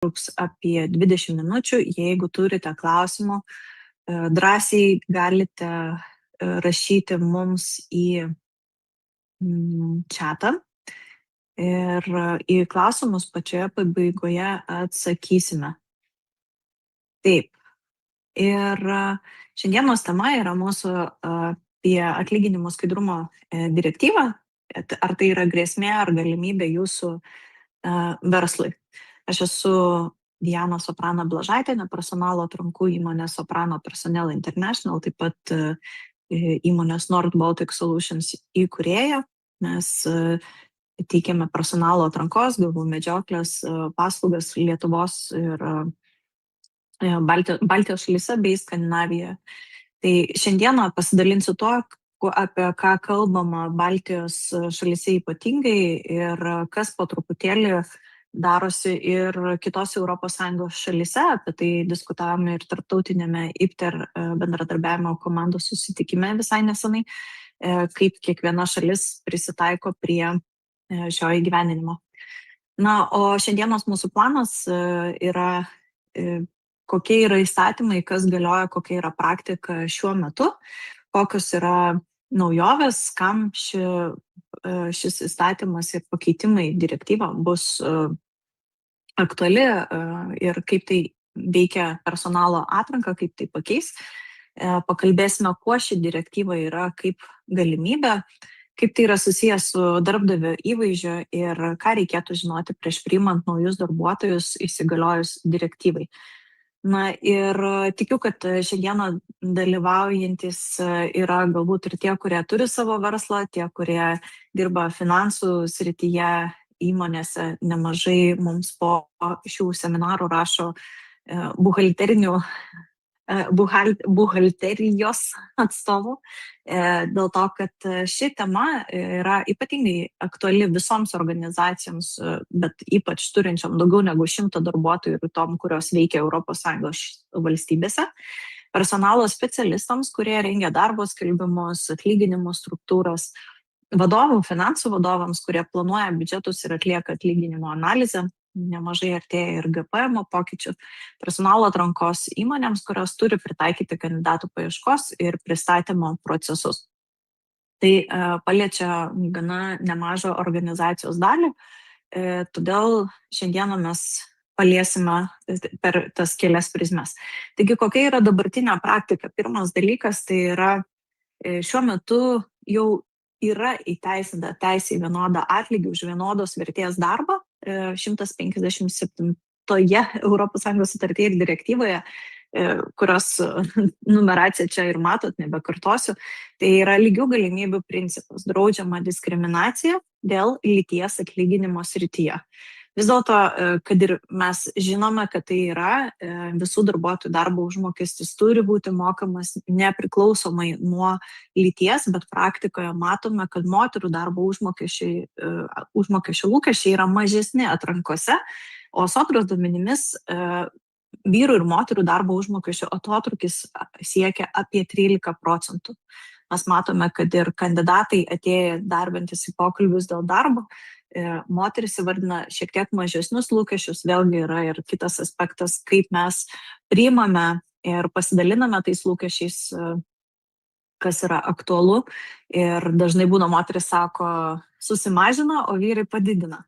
truks apie 20 minučių. Jeigu turite klausimų, drąsiai galite rašyti mums į chatą ir į klausimus pačioje pabaigoje atsakysime. Taip. Ir šiandienos tema yra mūsų apie atlyginimų skaidrumo direktyvą. Ar tai yra grėsmė ar galimybė jūsų verslui. Aš esu Diana Soprano Blažaitienė, personalo atrankų įmonės Soprano Personnel International, taip pat įmonės Nord Baltic Solutions įkūrėja. Mes teikiame personalo atrankos, galvų medžioklės paslaugas Lietuvos ir Baltijos šalyse bei Skandinavijoje. Tai šiandieną pasidalinsiu tuo, apie ką kalbama Baltijos šalyse ypatingai ir kas po truputėlį darosi ir kitose ES šalyse. Apie tai diskutavome ir tarptautinėme IPTER bendradarbiavimo komandos susitikime visai nesenai, kaip kiekviena šalis prisitaiko prie šio įgyvendinimo. Na, o šiandienos mūsų planas yra kokie yra įstatymai, kas galioja, kokia yra praktika šiuo metu, kokios yra naujovės, kam šis įstatymas ir pakeitimai direktyva bus aktuali ir kaip tai veikia personalo atranką, kaip tai pakeis. Pakalbėsime, kuo ši direktyva yra kaip galimybė, kaip tai yra susijęs su darbdavio įvaizdžio ir ką reikėtų žinoti prieš priimant naujus darbuotojus įsigaliojus direktyvai. Na ir tikiu, kad šiandieną dalyvaujantis yra galbūt ir tie, kurie turi savo verslą, tie, kurie dirba finansų srityje įmonėse. Nemažai mums po šių seminarų rašo buhalterijos atstovų, dėl to, kad ši tema yra ypatingai aktuali visoms organizacijoms, bet ypač turinčiam daugiau negu 100 darbuotojų ir tom, kurios veikia ES valstybėse, personalo specialistams, kurie rengia darbo skelbimus, atlyginimų struktūras, vadovų, finansų vadovams, kurie planuoja biudžetus ir atlieka atlyginimo analizę. Nemažai artėja ir GPM pokyčių, personalo atrankos įmonėms, kurios turi pritaikyti kandidatų paieškos ir pristatymo procesus. Tai paliečia gana nemažą organizacijos dalį, todėl šiandieną mes paliesime per tas kelias prizmes. Taigi, kokia yra dabartinė praktika? Pirmas dalykas tai yra šiuo metu jau yra įteisinta teisė į vienodą atlygį už vienodos vertės darbą 157 ES sutartyje ir direktyvoje, kurios numeraciją čia ir matot, nebekartosiu. Tai yra lygių galimybių principas, draudžiama diskriminacija dėl lyties atlyginimo srityje. Vis dėlto, kad ir mes žinome, kad tai yra, visų darbuotojų darbo užmokestis turi būti mokamas nepriklausomai nuo lyties, bet praktikoje matome, kad moterų darbo užmokesčio lūkesčiai yra mažesni atrankose, o sodros duomenimis vyrų ir moterų darbo užmokesčio atotrūkis siekia apie 13%. Mes matome, kad ir kandidatai atėję darbantis į pokalbius dėl darbo, moteris įvardina šiek tiek mažesnius lūkesčius. Vėlgi yra ir kitas aspektas, kaip mes priimame ir pasidaliname tais lūkesčiais, kas yra aktualu. Ir dažnai būna moteris sako, susimažina, o vyrai padidina.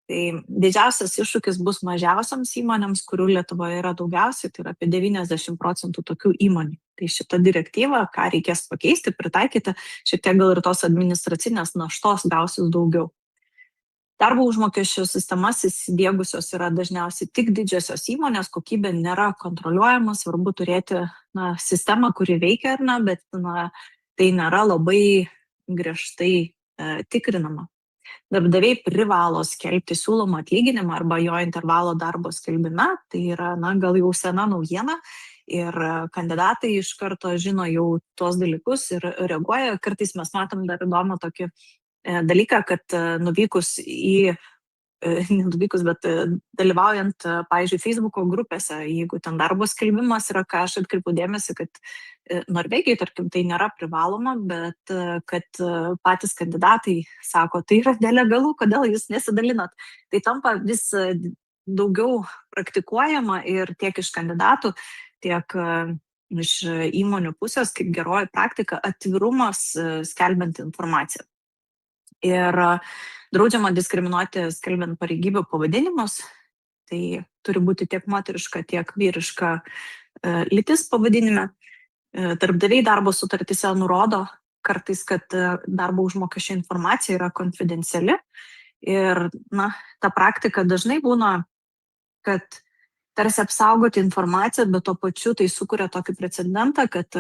Tai didžiausias iššūkis bus mažiausiams įmonėms, kurių Lietuvoje yra daugiausiai, tai yra apie 90% tokių įmonių. Tai šita direktyva, ką reikės pakeisti, pritaikyti, šiek tiek gal ir tos administracinės naštos gausis daugiau. Darbo užmokesčio sistemas įsidiegusios yra dažniausiai tik didžiosios įmonės, kokybė nėra kontroliuojama, svarbu turėti sistemą, kuri veikia ar ne, bet tai nėra labai griežtai tikrinama. Darbdaviai privalo skelbti siūlomą atlyginimą arba jo intervalo darbo skelbime, tai yra gal jau sena naujiena ir kandidatai iš karto žino jau tuos dalykus ir reaguoja. Kartais mes matom dar įdomų tokį dalyką, kad bet dalyvaujant, pavyzdžiui, Facebooko grupėse, jeigu ten darbo skelbimas yra, ką aš atkreipiu dėmesį, kad Norvegijai, tarkim, tai nėra privaloma, bet kad patys kandidatai sako, tai yra nelegalu, kodėl jūs nesidalinat. Tai tampa vis daugiau praktikuojama ir tiek iš kandidatų, tiek iš įmonių pusės, kaip geroji praktika, atvirumas skelbiant informaciją. Ir draudžiama diskriminuoti skelbiant pareigybių pavadinimus, tai turi būti tiek moteriška, tiek vyriška lytis pavadinime. Darbdaviai darbo sutartyse nurodo kartais, kad darbo užmokesčio informacija yra konfidenciali ir ta praktika dažnai būna, kad tarsi apsaugoti informaciją, bet tuo pačiu tai sukuria tokį precedentą, kad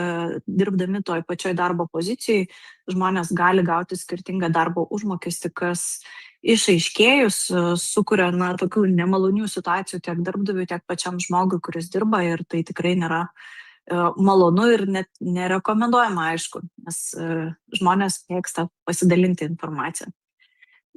dirbdami toj pačioj darbo pozicijai žmonės gali gauti skirtingą darbo užmokestį, kas išaiškėjus sukuria tokių nemalonių situacijų tiek darbdaviui, tiek pačiam žmogui, kuris dirba, ir tai tikrai nėra malonu ir net nerekomenduojama, aišku, nes žmonės mėgsta pasidalinti informaciją.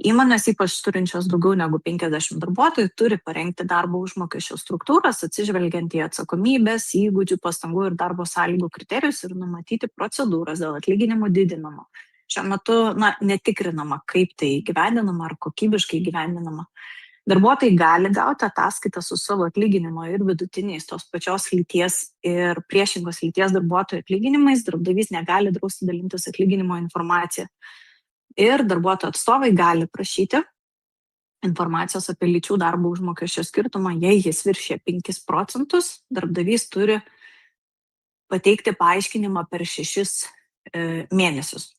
Įmonės, ypač turinčios daugiau negu 50 darbuotojų, turi parengti darbo užmokesčio struktūras, atsižvelgiant į atsakomybės, įgūdžių, pastangų ir darbo sąlygų kriterijus ir numatyti procedūras dėl atlyginimų didinimo. Šiuo metu netikrinama, kaip tai įgyvendinama ar kokybiškai įgyvendinama. Darbuotojai gali gauti ataskaitą su savo atlyginimo ir vidutiniais tos pačios lyties ir priešingos lyties darbuotojų atlyginimais. Darbdavys negali drausti dalintis atlyginimo informaciją. Ir darbuotojų atstovai gali prašyti informacijos apie lyčių darbo užmokesčio skirtumą, jei jis viršė 5%, darbdavys turi pateikti paaiškinimą per 6 mėnesius.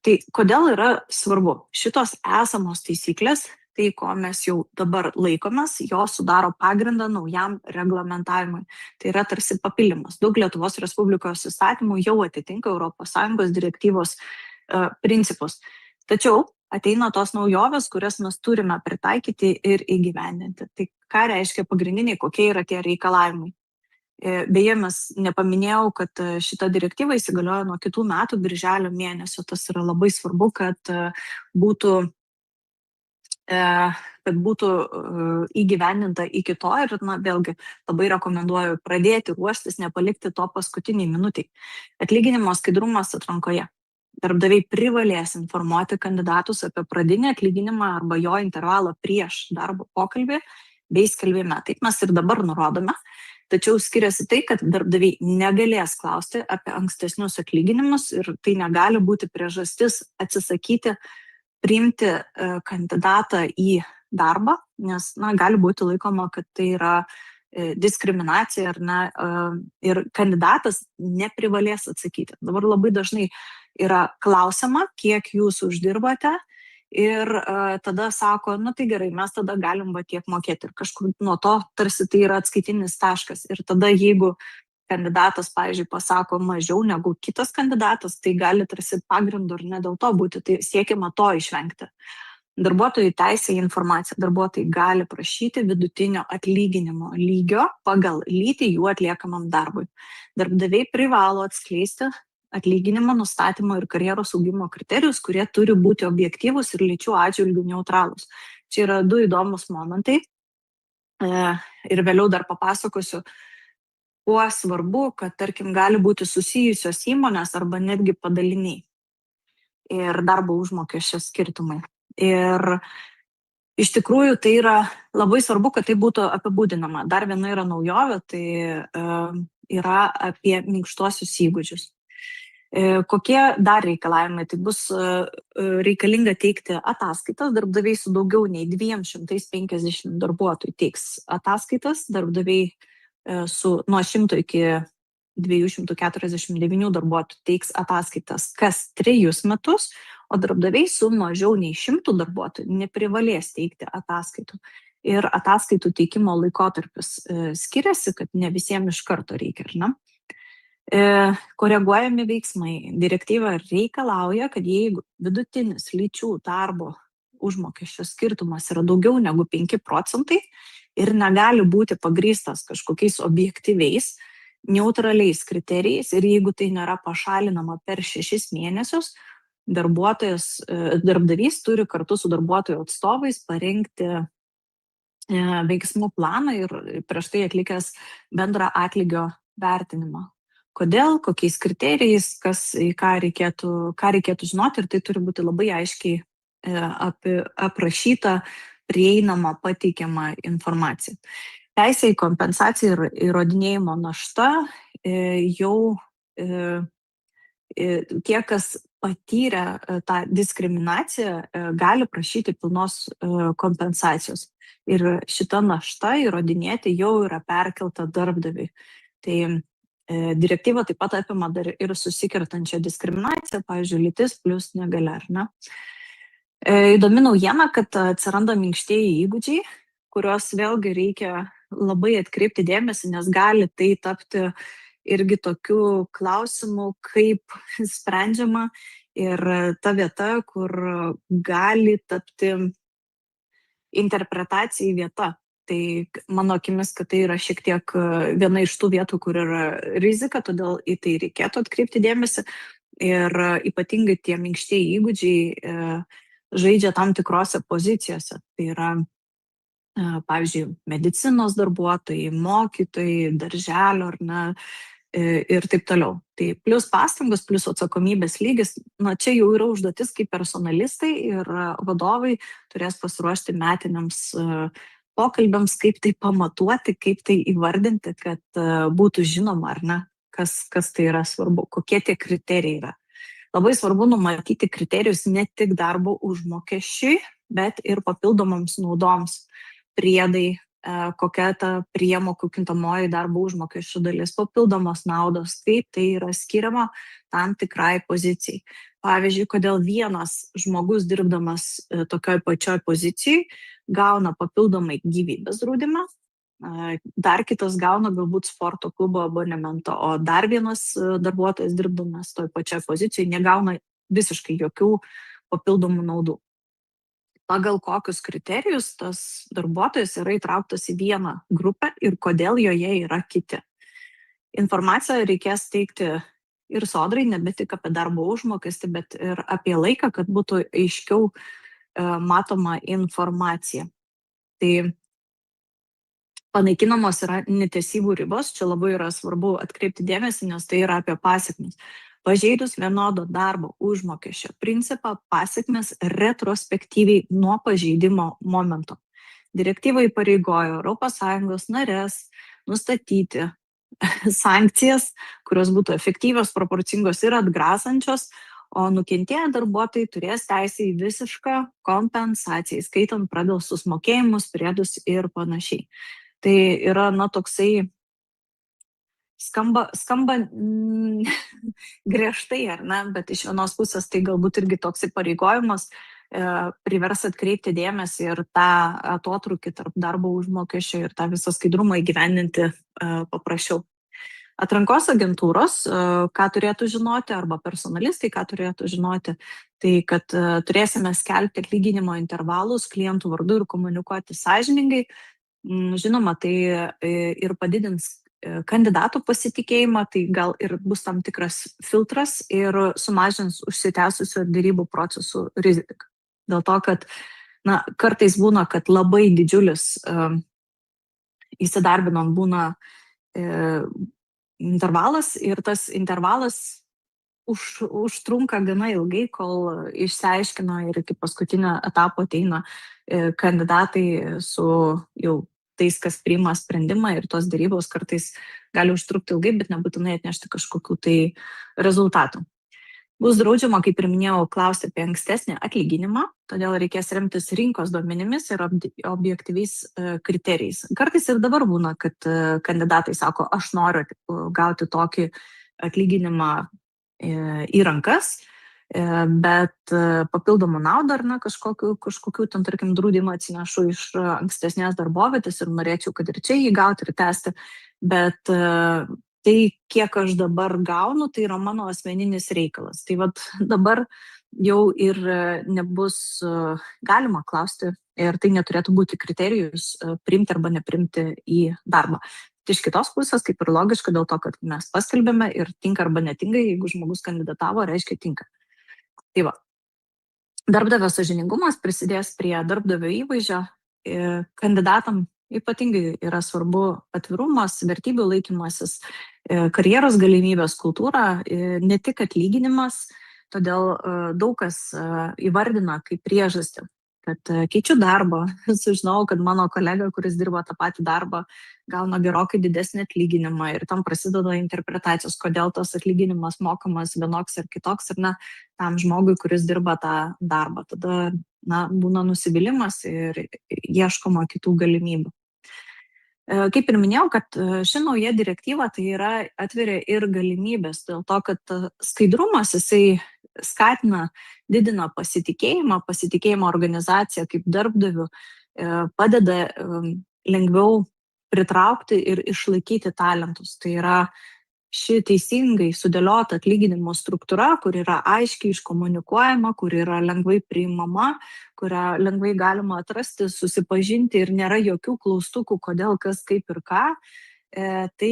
Tai kodėl yra svarbu? Šitos esamos taisyklės, tai ko mes jau dabar laikomės, jos sudaro pagrindą naujam reglamentavimui. Tai yra tarsi papildymas. Daug Lietuvos Respublikos įstatymų jau atitinka ES direktyvos principus. Tačiau ateina tos naujovės, kurias mes turime pritaikyti ir įgyvendinti. Tai ką reiškia pagrindiniai, kokie yra tie reikalavimai? Beje, mes nepaminėjau, kad šita direktyva įsigalioja nuo kitų metų birželio mėnesio. Tas yra labai svarbu, kad būtų įgyvendinta iki to ir vėlgi labai rekomenduoju pradėti ruoštis, nepalikti to paskutiniai minutiai. Atlyginimo skaidrumas atrankoje. Darbdaviai privalės informuoti kandidatus apie pradinį atlyginimą arba jo intervalą prieš darbo pokalbį bei skelbime. Taip mes ir dabar nurodome, tačiau skiriasi tai, kad darbdaviai negalės klausti apie ankstesnius atlyginimus ir tai negali būti priežastis atsisakyti priimti kandidatą į darbą, nes gali būti laikoma, kad tai yra diskriminacija ir kandidatas neprivalės atsakyti. Dabar labai dažnai yra klausima, kiek jūs uždirbate ir tada sako, tai gerai, mes tada galim tiek mokėti ir kažkur nuo to tarsi tai yra atskaitinis taškas. Ir tada jeigu kandidatas, pavyzdžiui, pasako mažiau negu kitas kandidatas, tai gali tarsi pagrindu ir ne dėl to būti, tai siekiama to išvengti. Darbuotojų teisė į informaciją. Darbuotojai gali prašyti vidutinio atlyginimo lygio pagal lytį jų atliekamam darbui. Darbdaviai privalo atskleisti atlyginimo nustatymo ir karjeros augimo kriterijus, kurie turi būti objektyvūs ir lyčių atžvilgių neutralūs. Čia yra 2 įdomus momentai ir vėliau dar papasakosiu, kuo svarbu, kad, tarkim, gali būti susijusios įmonės arba netgi padaliniai ir darbo užmokesčio skirtumai. Ir iš tikrųjų tai yra labai svarbu, kad tai būtų apibūdinama. Dar viena yra naujovė, tai yra apie minkštuosius įgūdžius. Kokie dar reikalavimai? Tai bus reikalinga teikti ataskaitas. Darbdaviai su daugiau nei 250 darbuotojų teiks ataskaitas. Darbdaviai nuo 100 iki 249 darbuotojų teiks ataskaitas kas 3 metus, o darbdaviai su mažiau nei 100 darbuotojų neprivalės teikti ataskaitų. Ir ataskaitų teikimo laikotarpis skiriasi, kad ne visiems iš karto reikia, ar ne? Koreguojami veiksmai. Direktyva reikalauja, kad jeigu vidutinis lyčių darbo užmokesčio skirtumas yra daugiau negu 5% ir negali būti pagrįstas kažkokiais objektyviais, neutraliais kriterijais ir jeigu tai nėra pašalinama per 6 mėnesius, darbdavys turi kartu su darbuotojų atstovais parengti veiksmų planą ir prieš tai atlikęs bendrą atlygio vertinimą. Kodėl, kokiais kriterijais, ką reikėtų žinoti, ir tai turi būti labai aiškiai aprašyta prieinama, pateikiama informacija. Teisė į kompensaciją ir įrodinėjimo našta jau tie, kas patyrė tą diskriminaciją, gali prašyti pilnos kompensacijos. Ir šita našta įrodinėti jau yra perkelta darbdaviui. Tai direktyva taip pat apima dar ir susikertančią diskriminaciją, pavyzdžiui, lytis plus negalia, ar ne? Įdomi naujiena, kad atsiranda minkštieji įgūdžiai, kuriuos vėlgi reikia labai atkreipti dėmesį, nes gali tai tapti irgi tokių klausimų, kaip sprendžiama ir ta vieta, kur gali tapti interpretacijai vieta. Tai mano akimis, kad tai yra šiek tiek viena iš tų vietų, kur yra rizika, todėl į tai reikėtų atkreipti dėmesį. Ir ypatingai tie minkštieji įgūdžiai žaidžia tam tikrose pozicijose. Tai yra, pavyzdžiui, medicinos darbuotojai, mokytojai, darželio, ar ne, ir taip toliau. Tai plus pastangos, plus atsakomybės lygis, čia jau yra užduotis, kaip personalistai ir vadovai turės pasiruošti metiniams pokalbiams, kaip tai pamatuoti, kaip tai įvardinti, kad būtų žinoma, ar ne, kas tai yra svarbu, kokie tie kriterijai yra. Labai svarbu numatyti kriterijus ne tik darbo užmokesčiui, bet ir papildomoms naudoms, priedai, kokia ta priemokų kintamoji darbo užmokesčių dalis, papildomos naudos, kaip tai yra skiriama tam tikrai pozicijai. Pavyzdžiui, kodėl vienas žmogus dirbdamas tokioj pačioj pozicijai gauna papildomai gyvybės draudimą, dar kitas gauna galbūt sporto klubo abonementą, o dar vienas darbuotojas dirbdamas toj pačioj pozicijai negauna visiškai jokių papildomų naudų. Pagal kokius kriterijus tas darbuotojas yra įtrauktas į vieną grupę ir kodėl joje yra kiti. Informaciją reikės teikti ir sodrai, nebe tik apie darbo užmokestį, bet ir apie laiką, kad būtų aiškiau matoma informacija. Tai panaikinamos yra netesybų ribos, čia labai yra svarbu atkreipti dėmesį, nes tai yra apie pasekmes. Pažeidus vienodo darbo užmokesčio principą, pasekmes retrospektyviai nuo pažeidimo momento. Direktyva įpareigojo ES narės nustatyti sankcijas, kurios būtų efektyvios, proporcingos ir atgrasančios, o nukentėję darbuotojai turės teisę į visišką kompensaciją, skaitant pradelstus mokėjimus, priedus ir panašiai. Tai yra, toksai skamba griežtai, ar ne, bet iš vienos pusės tai galbūt irgi toks įpareigojimas privers atkreipti dėmesį ir tą atotrūkį tarp darbo užmokesčio ir tą visą skaidrumą įgyvendinti paprasčiau. Atrankos agentūros, ką turėtų žinoti, arba personalistai, ką turėtų žinoti, tai kad turėsime skelbti atlyginimo intervalus klientų vardu ir komunikuoti sąžiningai. Žinoma, tai ir padidins kandidatų pasitikėjimą, tai gal ir bus tam tikras filtras ir sumažins užsitęsusio derybų procesų riziką. Dėl to, kad kartais būna, kad labai didžiulis įsidarbinant būna intervalas ir tas intervalas užtrunka gana ilgai, kol išsiaiškina ir iki paskutinio etapo ateina kandidatai su jau tais, kas priima sprendimą ir tos derybos kartais gali užtrukti ilgai, bet nebūtinai atnešti kažkokių tai rezultatų. Bus draudžiama, kaip ir minėjau, klausti apie ankstesnį atlyginimą, todėl reikės remtis rinkos duomenimis ir objektyviais kriterijais. Kartais ir dabar būna, kad kandidatai sako, aš noriu gauti tokį atlyginimą į rankas, bet papildomų naudą ar kažkokių ten, tarkim, draudimą atsinešu iš ankstesnės darbovietės ir norėčiau, kad ir čia jį gauti ir tęsti, bet tai, kiek aš dabar gaunu, tai yra mano asmeninis reikalas. Tai dabar jau ir nebus galima klausti ir tai neturėtų būti kriterijus priimti arba neprimti į darbą. Iš kitos pusės, kaip ir logiška, dėl to, kad mes paskelbėme ir tinka arba netinka, jeigu žmogus kandidatavo, reiškia tinka. Tai darbdavio sąžiningumas prisidės prie darbdavio įvaizdžio. Kandidatam ypatingai yra svarbu atvirumas, vertybių laikymasis, karjeros galimybės, kultūra, ne tik atlyginimas, todėl daug kas įvardina kaip priežastį kad keičiu darbą, sužinau, kad mano kolega, kuris dirba tą patį darbą, gauna gerokai didesnį atlyginimą ir tam prasideda interpretacijos, kodėl tas atlyginimas mokamas vienoks ar kitoks ir tam žmogui, kuris dirba tą darbą. Tada būna nusivylimas ir ieškoma kitų galimybių. Kaip ir minėjau, kad ši nauja direktyva tai yra atveria ir galimybės, dėl to, kad skaidrumas jisai skatina, didina pasitikėjimą organizacija kaip darbdaviu, padeda lengviau pritraukti ir išlaikyti talentus. Tai yra ši teisingai sudėliota atlyginimo struktūra, kur yra aiškiai iškomunikuojama, kur yra lengvai priimama, kurią lengvai galima atrasti, susipažinti ir nėra jokių klaustukų, kodėl, kas, kaip ir ką, tai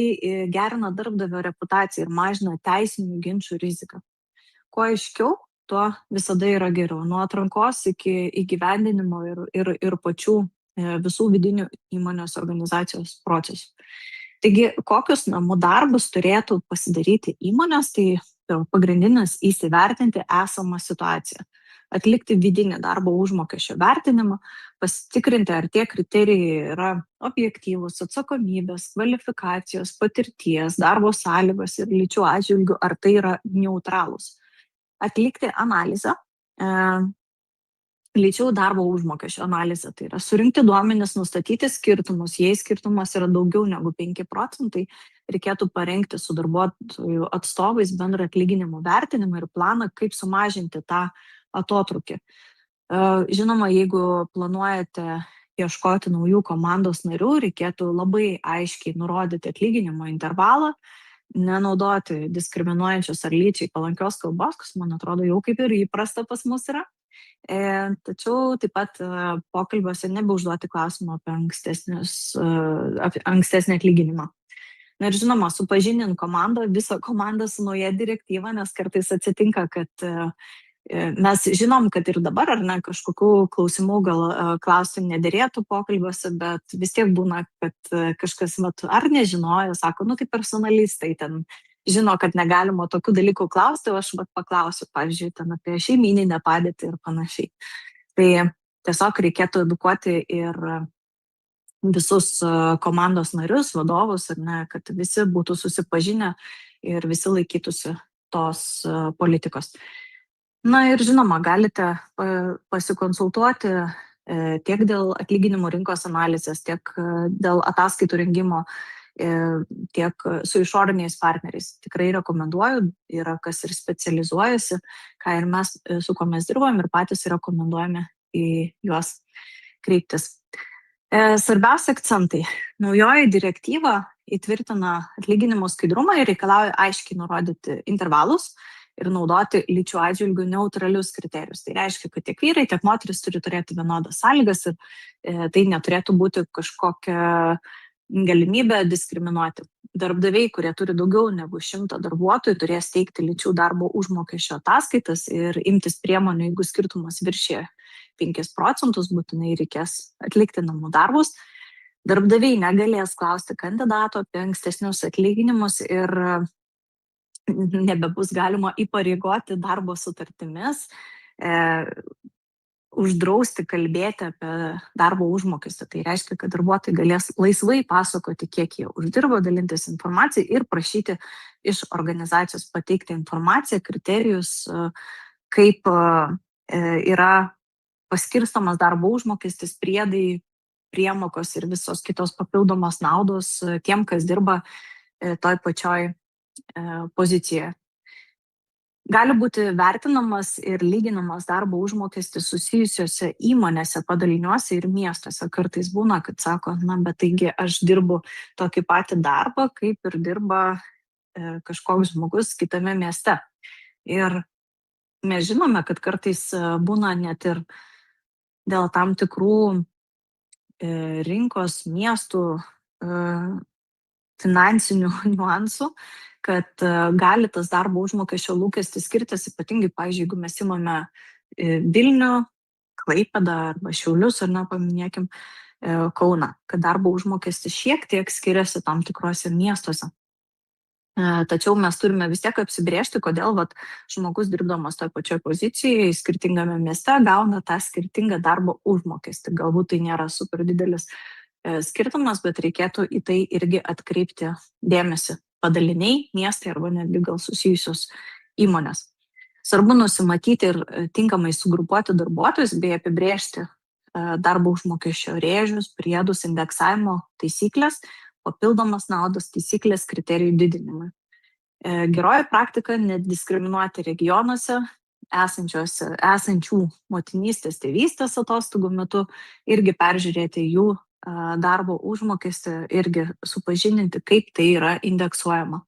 gerina darbdavio reputaciją ir mažina teisinių ginčių riziką. Kuo aiškiau, tuo visada yra geriau. Nuo atrankos iki įgyvendinimo ir pačių visų vidinių įmonės organizacijos procesų. Taigi, kokius namų darbus turėtų pasidaryti įmonės, tai pagrindinis įsivertinti esamą situaciją, atlikti vidinį darbo užmokesčio vertinimą, pasitikrinti, ar tie kriterijai yra objektyvūs, atsakomybės, kvalifikacijos, patirties, darbo sąlygos ir lyčių atžvilgių, ar tai yra neutralūs. Atlikti analizę, lyčių darbo užmokesčio analizę, tai yra surinkti duomenis, nustatyti skirtumus. Jei skirtumas yra daugiau negu 5%, reikėtų parengti su darbuotojų atstovais bendrą atlyginimų vertinimą ir planą, kaip sumažinti tą atotrūkį. Žinoma, jeigu planuojate ieškoti naujų komandos narių, reikėtų labai aiškiai nurodyti atlyginimo intervalą, nenaudoti diskriminuojančios ar lyčiai palankios kalbos, kas, man atrodo, jau kaip ir įprasta pas mus yra. Tačiau taip pat pokalbiuose nebeužduoti klausimą apie ankstesnį atlyginimą. Ir žinoma, supažindint visą komandą su nauja direktyva, nes kartais atsitinka, kad mes žinom, kad ir dabar kažkokių klausimų gal klausti nederėtų pokalbiuose, bet vis tiek būna, kad kažkas ar nežinojo, sako, tai personalistai ten žino, kad negalima tokių dalykų klausti, o aš paklausiu, pavyzdžiui, ten apie šeimyninę padėtį ir panašiai. Tai tiesiog reikėtų edukuoti ir visus komandos narius, vadovus, kad visi būtų susipažinę ir visi laikytųsi tos politikos. Ir žinoma, galite pasikonsultuoti tiek dėl atlyginimų rinkos analizės, tiek dėl ataskaitų rengimo, tiek su išoriniais partneriais. Tikrai rekomenduoju, yra kas ir specializuojasi, ką ir mes, su kuo mes dirbam ir patys rekomenduojame į juos kreiptis. Svarbiausia akcentai. Naujoji direktyva įtvirtina atlyginimų skaidrumą ir reikalauja aiškiai nurodyti intervalus ir naudoti lyčių atžvilgių neutralius kriterijus. Tai reiškia, kad tiek vyrai, tiek moteris turi turėti vienodas sąlygas ir tai neturėtų būti kažkokia galimybę diskriminuoti. Darbdaviai, kurie turi daugiau negu 100 darbuotojų, turės teikti lyčių darbo užmokesčio ataskaitas ir imtis priemonių, jeigu skirtumas viršė 5%, būtinai reikės atlikti namų darbus. Darbdaviai negalės klausti kandidato apie ankstesnius atlyginimus ir nebebus galima įpareigoti darbo sutartimis, uždrausti kalbėti apie darbo užmokestį. Tai reiškia, kad darbuotojai galės laisvai pasakoti, kiek jie uždirba, dalintis informaciją ir prašyti iš organizacijos pateikti informaciją, kriterijus, kaip yra paskirstamas darbo užmokestis, priedai, priemokos ir visos kitos papildomos naudos tiem, kas dirba toj pačioj pozicijoje. Gali būti vertinamas ir lyginamas darbo užmokestis susijusiuose įmonėse, padaliniuose ir miestuose. Kartais būna, kad sako, bet taigi aš dirbu tokį patį darbą, kaip ir dirba kažkoks žmogus kitame mieste. Ir mes žinome, kad kartais būna net ir dėl tam tikrų rinkos, miestų finansinių niuansų, kad gali tas darbo užmokesčio lūkestis skirtis, ypatingai, pavyzdžiui, jeigu mes imame Vilnių, Klaipėdą arba Šiaulius, paminėkim Kauną, kad darbo užmokestis šiek tiek skiriasi tam tikrose miestuose. Tačiau mes turime vis tiek apsibrėžti, kodėl žmogus dirbdamas toje pačioje pozicijoje, skirtingame mieste, gauna tą skirtingą darbo užmokestį. Galbūt tai nėra super didelis skirtumas, bet reikėtų į tai irgi atkreipti dėmesį. Padaliniai, miestai arba netgi gal susijusios įmonės. Svarbu nusimatyti ir tinkamai sugrupuoti darbuotojus bei apibrėžti darbo užmokesčio rėžius, priedus, indeksavimo taisyklės, papildomas naudos taisyklės kriterijų didinimui. Geroji praktika nediskriminuoti regionuose esančių motinystės, tėvystės atostogų metu, irgi peržiūrėti jų darbo užmokestį, irgi supažindinti, kaip tai yra indeksuojama.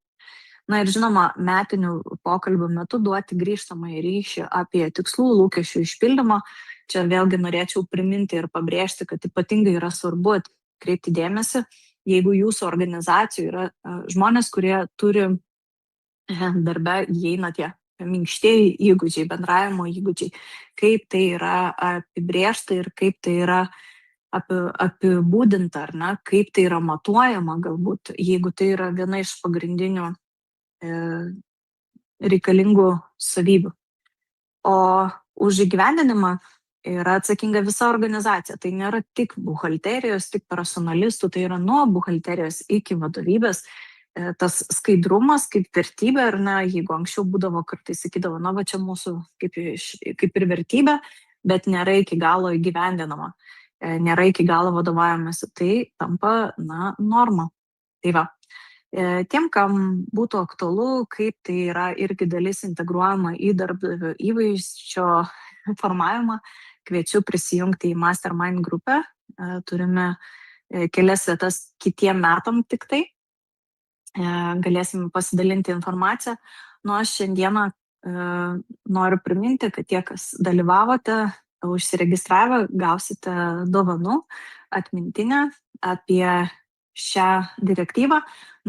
Na ir žinoma, metinių pokalbių metu duoti grįžtamąjį ryšį apie tikslų lūkesčių išpildymą. Čia vėlgi norėčiau priminti ir pabrėžti, kad ypatingai yra svarbu atkreipti dėmesį, jeigu jūsų organizacijų yra žmonės, kurie turi darbe, įeina tie minkštieji įgūdžiai, bendravimo įgūdžiai, kaip tai yra apibrėžta ir kaip tai yra apibūdinta, ar ne, kaip tai yra matuojama galbūt, jeigu tai yra viena iš pagrindinių reikalingų savybių. O už įgyvendinimą yra atsakinga visa organizacija. Tai nėra tik buhalterijos, tik personalistų, tai yra nuo buhalterijos iki vadovybės. Tas skaidrumas kaip vertybė, ar ne, jeigu anksčiau būdavo kartais sakydavo, na, va čia mūsų kaip ir vertybė, bet nėra iki galo įgyvendinama, nėra iki galo vadovaujamasi, tai tampa, na, norma. Tai va. Tiem, kam būtų aktualu, kaip tai yra irgi dalis integruojama į darbdavio įvaizdžio formavimą, kviečiu prisijungti į Mastermind grupę. Turime kelias vietas kitiem metam tik tai. Galėsime pasidalinti informaciją. Nu, aš šiandieną noriu priminti, kad tie, kas dalyvavote, užsiregistravę, gausite dovanų atmintinę apie šią direktyvą.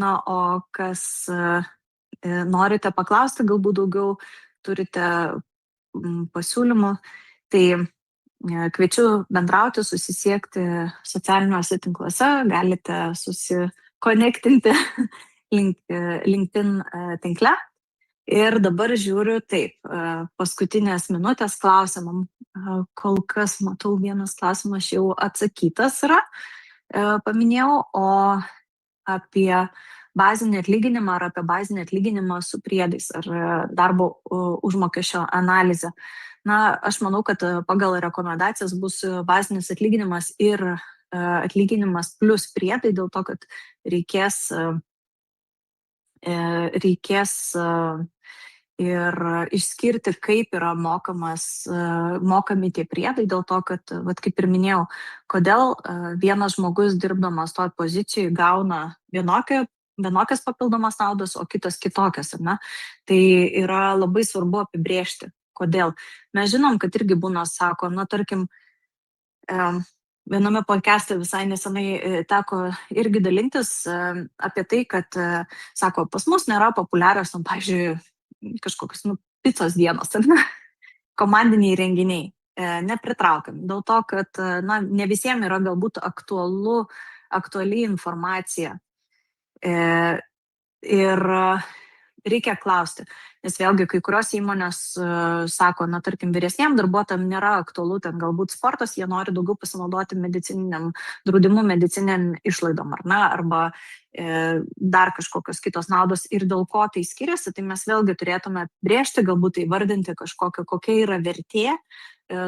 Na, o kas norite paklausti, galbūt daugiau turite pasiūlymų, tai kviečiu bendrauti, susisiekti socialiniuose tinkluose, galite susikonektinti LinkedIn tinkle. Ir dabar žiūriu taip, paskutinės minutės klausimam. Kol kas matau, vienas klausimas jau atsakytas yra, paminėjau, o apie bazinį atlyginimą ar apie bazinį atlyginimą su priedais ar darbo užmokesčio analizę. Na, aš manau, kad pagal rekomendacijas bus bazinis atlyginimas ir atlyginimas plus priedai, dėl to, kad reikės ir išskirti, kaip yra mokami tie priedai, dėl to, kad, kaip ir minėjau, kodėl vienas žmogus dirbdamas toj pozicijoje gauna vienokias papildomas naudas, o kitas kitokias, ar ne? Tai yra labai svarbu apibrėžti, kodėl. Mes žinom, kad irgi būna, sako, na, tarkim, viename podcast'e visai nesenai teko irgi dalintis apie tai, kad, sako, pas mus nėra populiarios, pavyzdžiui, kažkokios picos dienos, komandiniai renginiai, nepritraukiam. Dėl to, kad ne visiems yra galbūt aktuali informacija. Ir reikia klausti, nes vėlgi kai kurios įmonės sako, na, tarkim, vyresniem darbuotojam nėra aktualu ten galbūt sportas, jie nori daugiau pasinaudoti medicininiam draudimu, medicininiam išlaidom, ar ne, arba dar kažkokios kitos naudos ir dėl ko tai skiriasi, tai mes vėlgi turėtume brėžti, galbūt įvardinti kokia yra vertė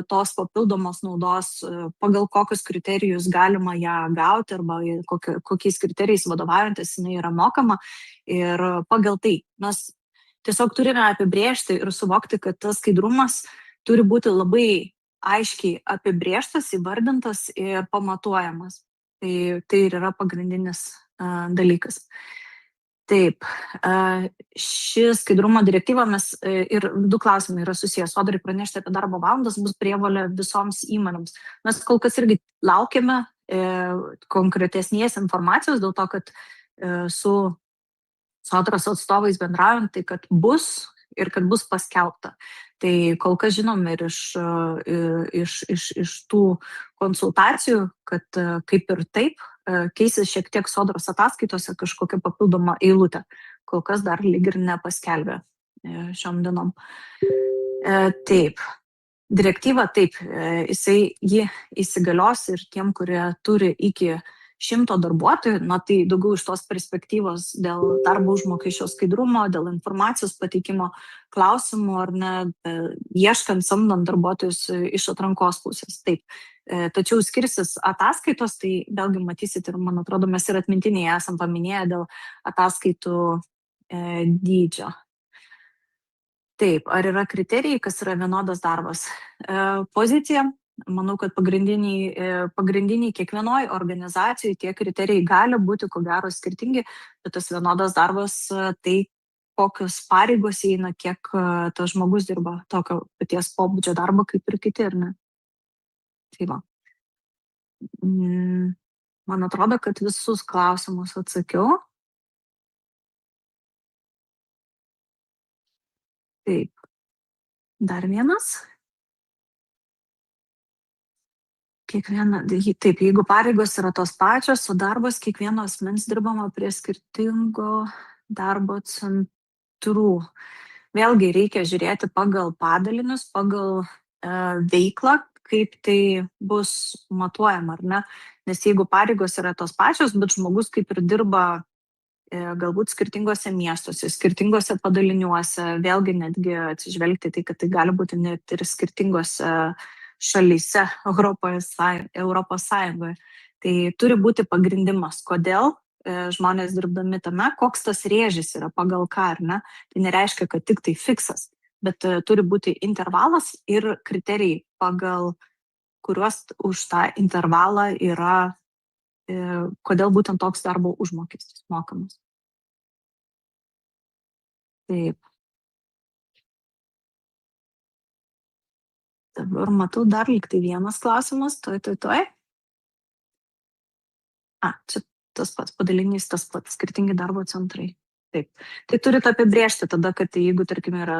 tos papildomos naudos, pagal kokius kriterijus galima ją gauti arba kokiais kriterijais vadovaujantis jinai yra mokama ir pagal tai mes tiesiog turime apibrėžti ir suvokti, kad tas skaidrumas turi būti labai aiškiai apibrėžtas, įvardintas ir pamatuojamas. Tai ir yra pagrindinis dalykas. Taip, ši skaidrumo direktyva mes ir du klausimai yra susijęs. Sodrai pranešti apie darbo valandas bus prievolė visoms įmonėms. Mes kol kas irgi laukiame konkretesnės informacijos dėl to, kad su sodros atstovais bendraujant, tai kad bus ir kad bus paskelbta. Tai kol kas žinom ir iš tų konsultacijų, kad kaip ir taip keisis šiek tiek sodros ataskaitose kažkokia papildoma eilutė. kol kas dar lyg ir nepaskelbė šiom dienom. Taip, direktyva taip, ji įsigalios ir tiem, kurie turi iki 100 darbuotojų, tai daugiau iš tos perspektyvos dėl darbo užmokesčio skaidrumo, dėl informacijos pateikimo klausimų ar ne, ieškant, samdant darbuotojus iš atrankos pusės. Taip. Tačiau skirsis ataskaitos, tai vėlgi matysit ir, man atrodo, mes ir atmintinėje esam paminėję dėl ataskaitų dydžio. Taip, ar yra kriterijai, kas yra vienodas darbas? Pozicija. Manau, kad pagrindiniai kiekvienoj organizacijai tie kriterijai gali būti, ko gero, skirtingi, bet tas vienodas darbas, tai kokios pareigos eina, kiek tas žmogus dirba tokio paties pobūdžio darbo kaip ir kiti, ar ne? Tai va. Man atrodo, kad visus klausimus atsakiau. Taip. Dar vienas. Taip, jeigu pareigos yra tos pačios, o darbas kiekvieno asmens dirbama prie skirtingo darbo centrų. Vėlgi reikia žiūrėti pagal padalinius, pagal veiklą, kaip tai bus matuojama, ar ne? Nes jeigu pareigos yra tos pačios, bet žmogus kaip ir dirba galbūt skirtingose miestuose, skirtingose padaliniuose, vėlgi netgi atsižvelgti tai, kad tai gali būti net ir skirtingose šalyse Europos Sąjungoje. Tai turi būti pagrindimas, kodėl žmonės dirbdami tame, koks tas rėžis yra, pagal ką, ar ne. Tai nereiškia, kad tik tai fiksas, bet turi būti intervalas ir kriterijai, pagal kuriuos už tą intervalą yra, kodėl būtent toks darbo užmokestis mokamas. Taip. Dabar matau dar lyg tai vienas klausimas, tuoj. Čia tas pats padalinys, tas pats skirtingi darbo centrai. Taip. Tai turite apibrėžti tada, kad jeigu, tarkim, yra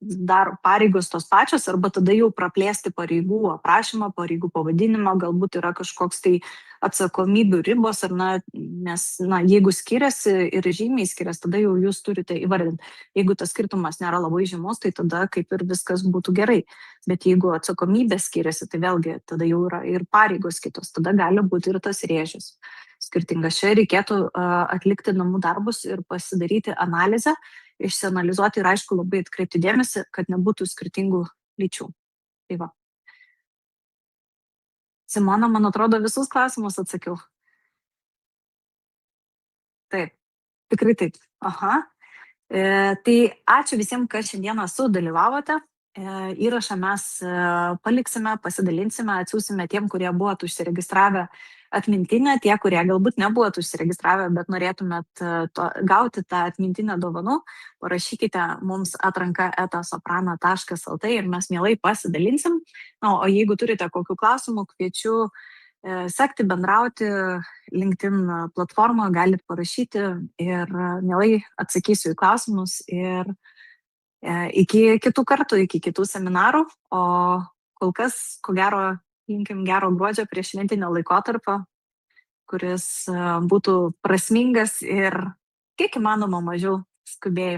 dar pareigos tos pačios, arba tada jau praplėsti pareigų aprašymą, pareigų pavadinimą, galbūt yra kažkoks tai atsakomybių ribos, ar nes jeigu skiriasi ir žymiai skiriasi, tada jau jūs turite įvardinti. Jeigu tas skirtumas nėra labai žymus, tai tada kaip ir viskas būtų gerai. Bet jeigu atsakomybė skiriasi, tai vėlgi tada jau yra ir pareigos kitos, tada gali būti ir tas rėžis skirtingas. Čia reikėtų atlikti namų darbus ir pasidaryti analizę, išsianalizuoti ir aišku labai atkreipti dėmesį, kad nebūtų skirtingų lyčių. Tai va. Simona, man atrodo, visus klausimus atsakiau. Taip, tikrai taip. Aha. Tai ačiū visiems, kas šiandieną sudalyvavote. Įrašą mes paliksime, pasidalinsime, atsiūsime tiem, kurie buvot užsiregistravę atmintinę, tie, kurie galbūt nebuvot užsiregistravę, bet norėtumėt gauti tą atmintinę dovanų, parašykite mums atranka@soprano.lt ir mes mielai pasidalinsim. O jeigu turite kokių klausimų, kviečiu sekti, bendrauti, LinkedIn platformą galit parašyti ir mielai atsakysiu į klausimus ir iki kitų kartų, iki kitų seminarų, o kol kas, ko gero, linkim gero gruodžio prieš šventinio laikotarpio, kuris būtų prasmingas ir kiek įmanoma mažiau skubėjimo.